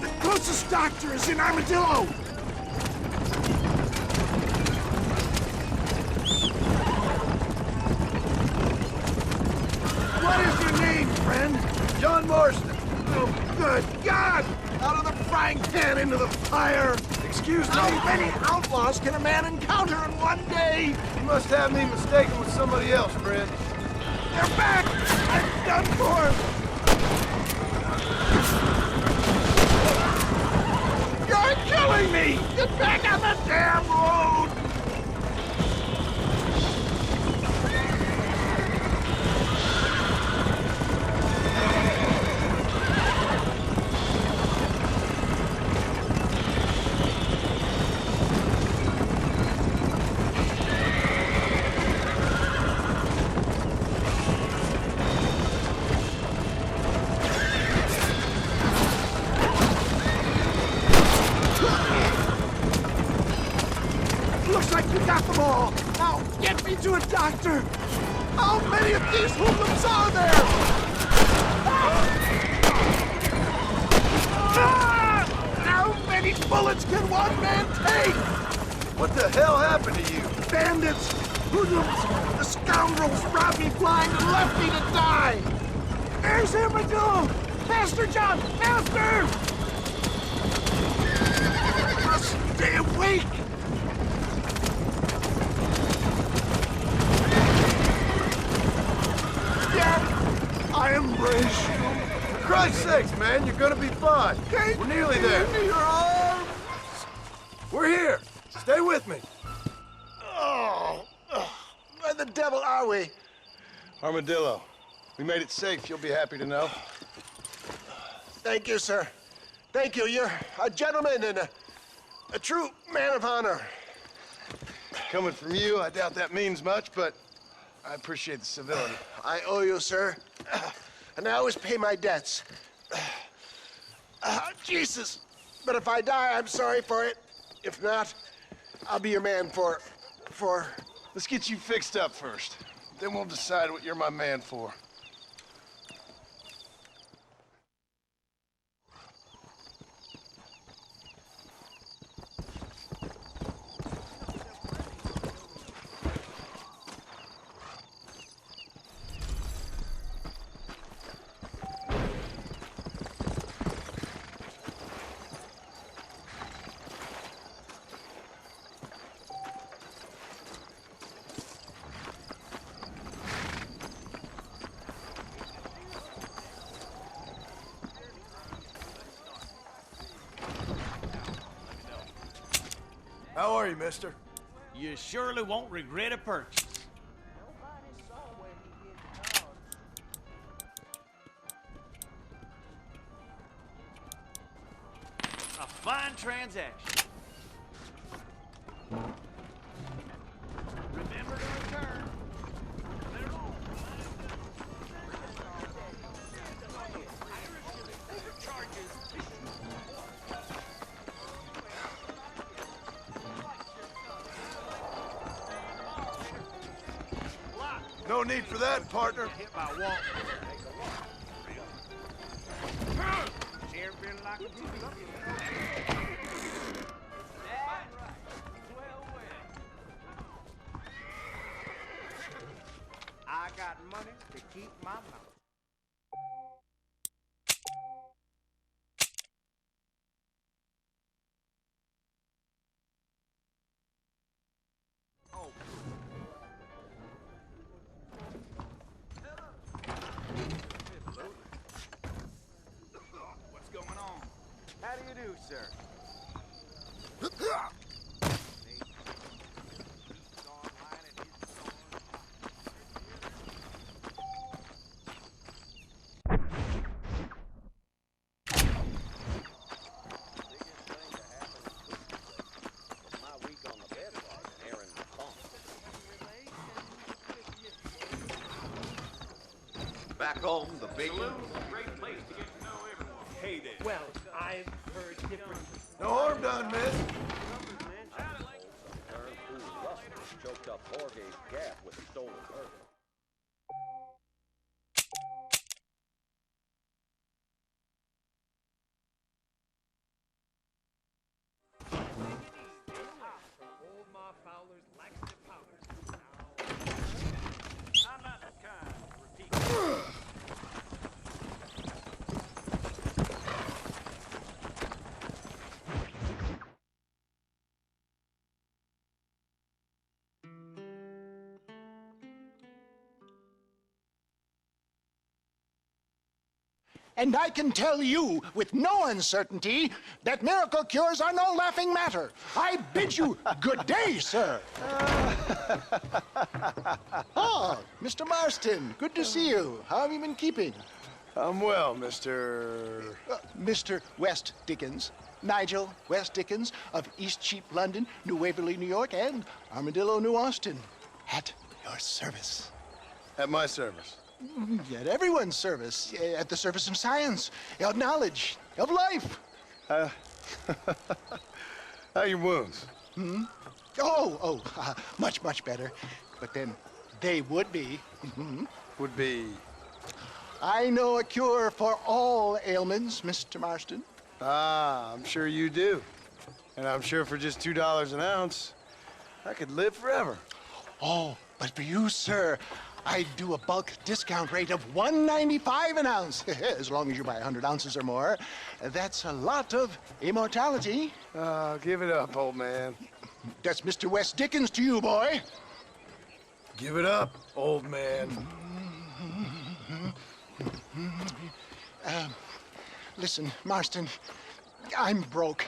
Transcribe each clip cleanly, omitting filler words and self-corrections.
The closest doctor is in Armadillo! What is your name, friend? John Marston. Oh, good God! Out of the frying pan into the fire! Excuse me? How many outlaws can a man encounter in one day? You must have me mistaken with somebody else, friend. They're back! I'm done for! You're killing me! Get back on the damn road! Looks like you got them all! Now, get me to a doctor! How many of these hoodlums are there? Ah! How many bullets can one man take? What the hell happened to you? Bandits! Hoodlums! The scoundrels robbed me blind and left me to die! There's Armadillo! Faster, John! Faster! Just stay awake! I embrace you. For Christ's sakes, man, you're gonna be fine. We're nearly there. Into your arms. We're here. Stay with me. Oh, where the devil are we? Armadillo. We made it safe, you'll be happy to know. Thank you, sir. Thank you. You're a gentleman and a true man of honor. Coming from you, I doubt that means much, but I appreciate the civility. I owe you, sir. And I always pay my debts. Jesus. But if I die, I'm sorry for it. If not, I'll be your man for... Let's get you fixed up first. Then we'll decide what you're my man for. How are you, mister? You surely won't regret a purchase. A fine transaction. Remember to return. No need for that, partner. Hit by a wall. Chair feeling like a I got money to keep my mouth. What's going on? How do you do, sir? Back home, the big one. Great place to get to know everyone. Hey there. Well, I've heard different... No harm done, miss. Choked up Jorge's gap with stolen earth. And I can tell you with no uncertainty that miracle cures are no laughing matter. I bid you good day, sir. Oh, Mr. Marston, good to see you. How have you been keeping? I'm well, Mr. Mr. West Dickens. Nigel West Dickens of East Cheap, London, New Waverly, New York, and Armadillo, New Austin. At your service. At my service. At everyone's service. At the service of science, of knowledge, of life. How are your wounds? Much, much better. But then they would be. Would be... I know a cure for all ailments, Mr. Marston. Ah, I'm sure you do. And I'm sure for just $2 an ounce, I could live forever. Oh, but for you, sir, I do a bulk discount rate of $1.95 an ounce. As long as you buy 100 ounces or more. That's a lot of immortality. Give it up, old man. That's Mr. West Dickens to you, boy. Give it up, old man. Listen, Marston, I'm broke.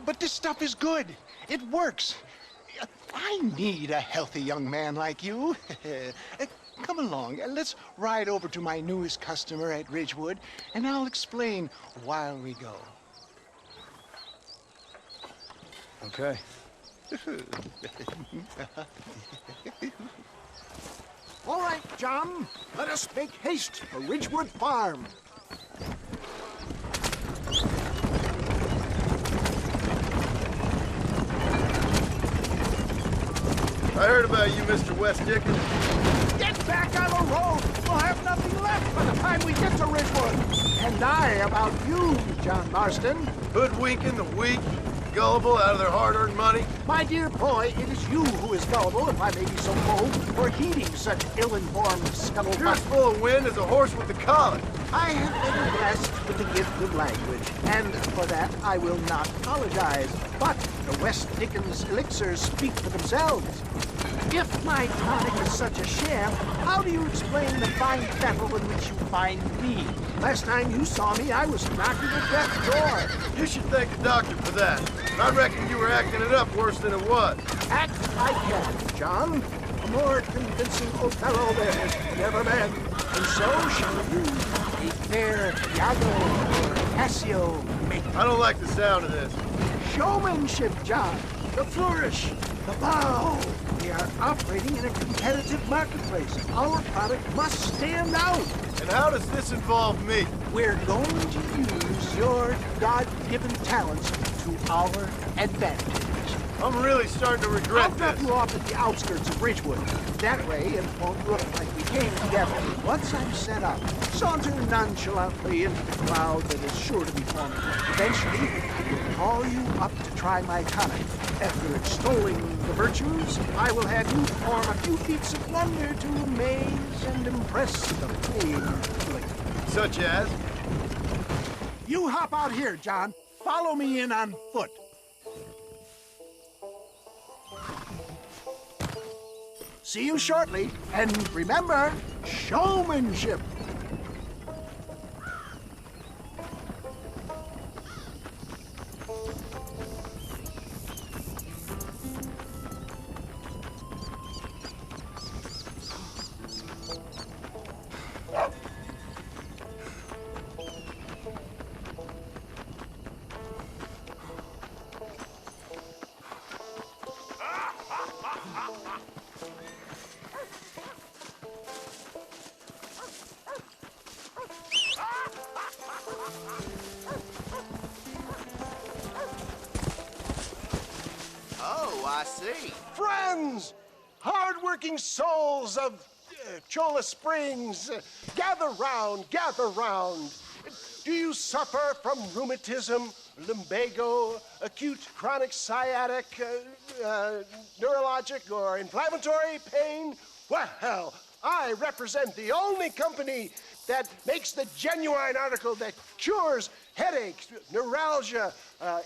But this stuff is good. It works. I need a healthy young man like you. Come along, let's ride over to my newest customer at Ridgewood, and I'll explain while we go. Okay. All right, John, let us make haste for Ridgewood Farm. I heard about you, Mr. West Dickens. Get back on the road! We'll have nothing left by the time we get to Ridgewood. And I about you, John Marston. Hoodwinking the weak, gullible out of their hard-earned money. My dear boy, it is you who is gullible, if I may be so bold, for heeding such ill-informed You're scuttlebutt. as full of wind as a horse with the colic. I have been blessed with the gift of language, and for that I will not apologize. But the West Dickens elixirs speak for themselves. If my tonic is such a sham, how do you explain the fine battle in which you find me? Last time you saw me, I was knocking at death's door. You should thank the doctor for that. I reckon you were acting it up worse than it was. Act I can, John. A more convincing Othello there has never been. And so shall you, a fair Iago or Cassio make. I don't like the sound of this. Showmanship, John. The flourish, the bow. We are operating in a competitive marketplace. Our product must stand out. And how does this involve me? We're going to use your God-given talents to our advantage. I'm really starting to I'll regret drop this. you off at the outskirts of Ridgewood. That way, it won't look like we came together. Once I'm set up, saunter nonchalantly into the crowd that is sure to be forming. Eventually, I will call you up to try my tonic. After extolling the virtues, I will have you perform a few feats of wonder to amaze and impress the paying public. Such as? You hop out here, John. Follow me in on foot. See you shortly, and remember, showmanship. Oh, I see. Friends, hard-working souls of Cholla Springs, gather round, gather round. Do you suffer from rheumatism, lumbago, acute chronic sciatic, neurologic, or inflammatory pain? Well, I represent the only company that makes the genuine article that cures headaches, neuralgia,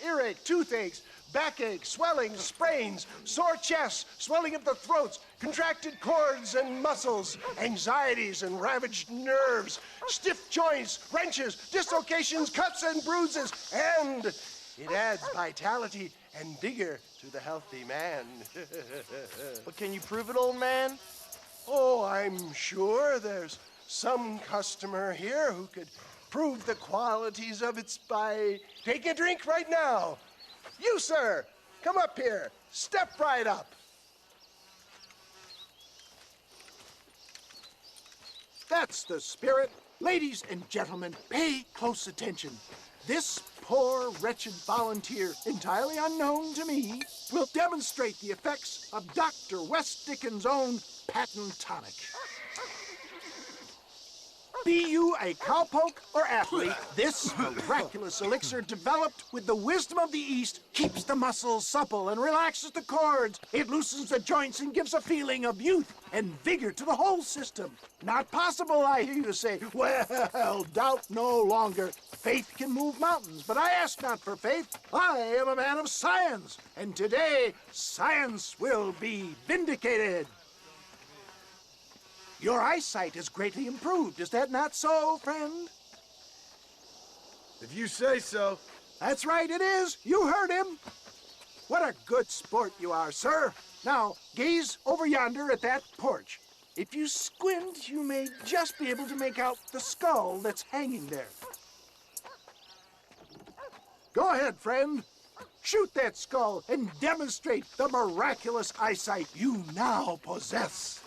earache, toothaches, backache, swelling, sprains, sore chests, swelling of the throats, contracted cords and muscles, anxieties and ravaged nerves, stiff joints, wrenches, dislocations, cuts and bruises, and it adds vitality and vigor to the healthy man. But can you prove it, old man? Oh, I'm sure there's some customer here who could prove the qualities of it by taking a drink right now. You, sir, come up here. Step right up. That's the spirit. Ladies and gentlemen, pay close attention. This poor, wretched volunteer, entirely unknown to me, will demonstrate the effects of Dr. West Dickens' own patent tonic. Be you a cowpoke or athlete, this miraculous elixir developed with the wisdom of the East keeps the muscles supple and relaxes the cords. It loosens the joints and gives a feeling of youth and vigor to the whole system. Not possible, I hear you say. Well, doubt no longer. Faith can move mountains, but I ask not for faith. I am a man of science, and today science will be vindicated. Your eyesight is greatly improved. Is that not so, friend? If you say so. That's right, it is. You heard him. What a good sport you are, sir. Now, gaze over yonder at that porch. If you squint, you may just be able to make out the skull that's hanging there. Go ahead, friend. Shoot that skull and demonstrate the miraculous eyesight you now possess.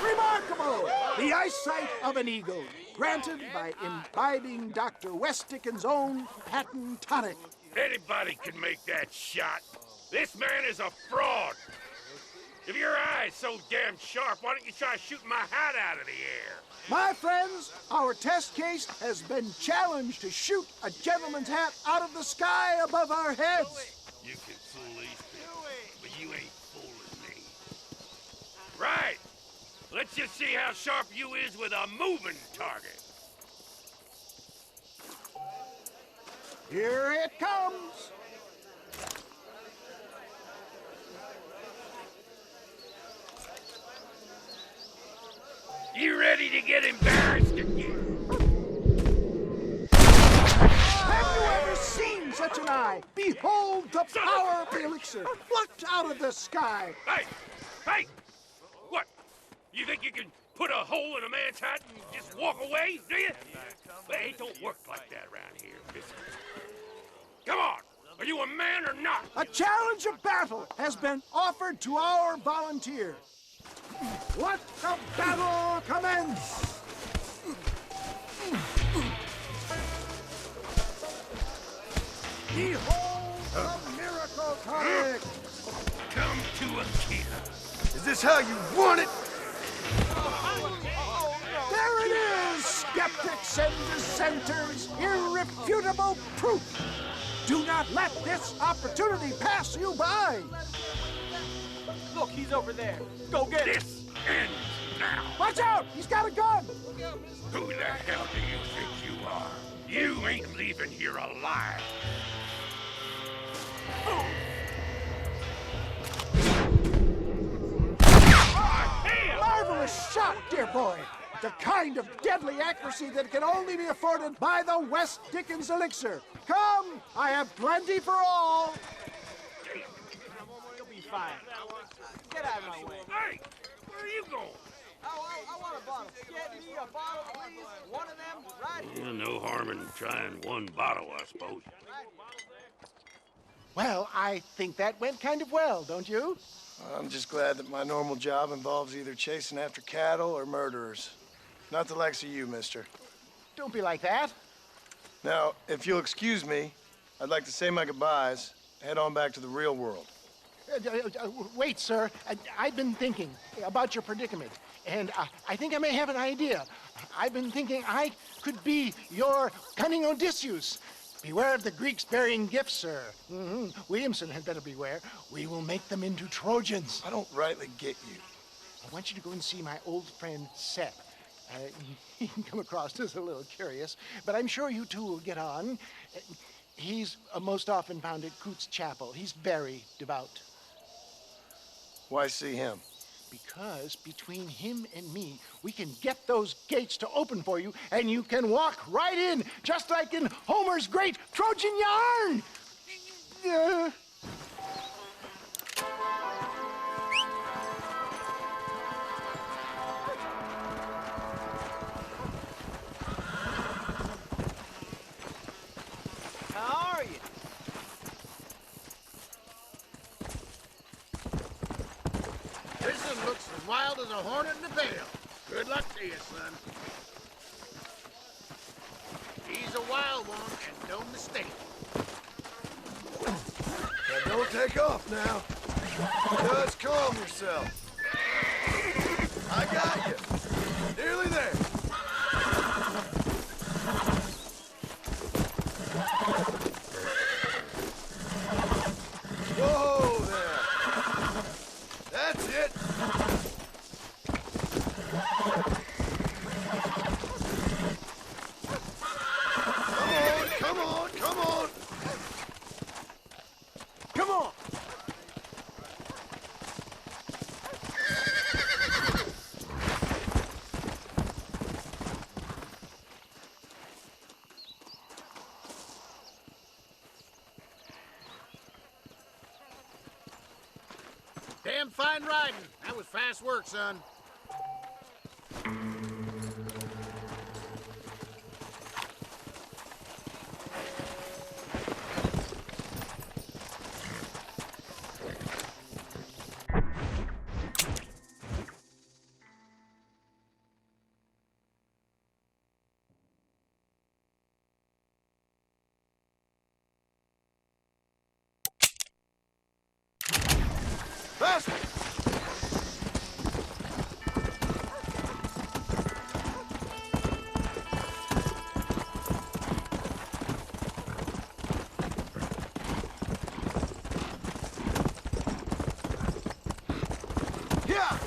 Remarkable! The eyesight of an eagle, granted by imbibing Dr. West Dickens' own patent tonic. Anybody can make that shot. This man is a fraud. If your eye's so damn sharp, why don't you try shooting my hat out of the air? My friends, our test case has been challenged to shoot a gentleman's hat out of the sky above our heads. You can fool these people, but you ain't fooling me. Right. Let's just see how sharp you is with a moving target. Here it comes. You ready to get embarrassed again? Have you ever seen such an eye? Behold the power of the elixir, plucked out of the sky. Hey! Hey! What? You think you can put a hole in a man's hat and just walk away, do you? Well, it don't work like that around here, mister. Come on! Are you a man or not? A challenge of battle has been offered to our volunteer. Let the battle commence! Behold the miracle tonic! Come to a kill. Is this how you want it? There it is, skeptics and dissenters, irrefutable proof. Do not let this opportunity pass you by. Look, he's over there. Go get him. This ends now. Watch out, he's got a gun. Who the hell do you think you are? You ain't leaving here alive. Marvelous shot, dear boy. The kind of deadly accuracy that can only be afforded by the West Dickens elixir. Come, I have plenty for all. You'll be fine. Get out of my way. Hey, where are you going? I want a bottle. Get me a bottle, please. One of them right here. No harm in trying one bottle, I suppose. Well, I think that went kind of well, don't you? I'm just glad that my normal job involves either chasing after cattle or murderers. Not the likes of you, mister. Don't be like that. Now, if you'll excuse me, I'd like to say my goodbyes, head on back to the real world. Wait, sir. I've been thinking about your predicament, and I think I may have an idea. I've been thinking I could be your cunning Odysseus. Beware of the Greeks burying gifts, sir. Williamson had better beware. We will make them into Trojans. I don't rightly get you. I want you to go and see my old friend Seth. He can come across as a little curious, but I'm sure you two will get on. He's most often found at Coots Chapel. He's very devout. Why see him? Because between him and me, we can get those gates to open for you, and you can walk right in, just like in Homer's great Trojan yarn! How are you? This one looks as wild as a hornet in the tail. Good luck to you, son. He's a wild one, and no mistake. Now don't take off now. Just calm yourself. I got you. Nearly there. Whoa there. That's it. Come on, come on. Come on! Damn fine riding. That was fast work, son. Faster! Yeah!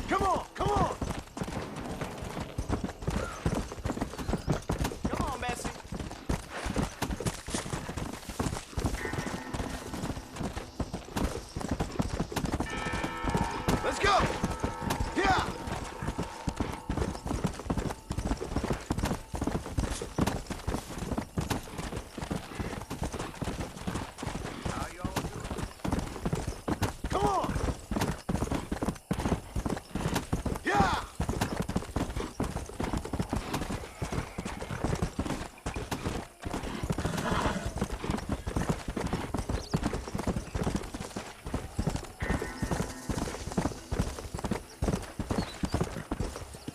Come on, come on! Come on, Bessie. Let's go! Yeah! How y'all doing? Come on! Yeah!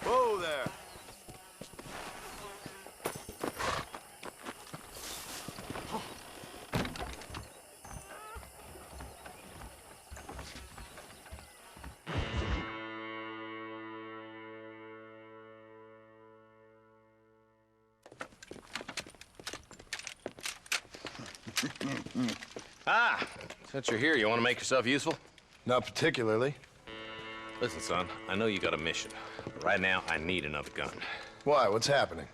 Whoa there. Ah, since you're here, you want to make yourself useful? Not particularly. Listen, son, I know you got a mission. But right now, I need another gun. Why? What's happening?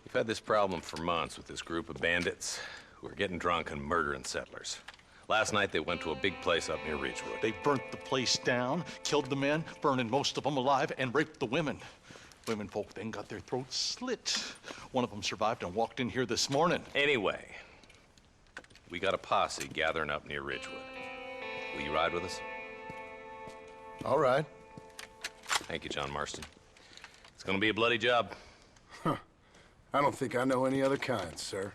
We've had this problem for months with this group of bandits who are getting drunk and murdering settlers. Last night, they went to a big place up near Ridgewood. They burnt the place down, killed the men, burning most of them alive, and raped the women. Women folk then got their throats slit. One of them survived and walked in here this morning. Anyway, we got a posse gathering up near Ridgewood. Will you ride with us? All right. Thank you, John Marston. It's gonna be a bloody job. I don't think I know any other kind, sir.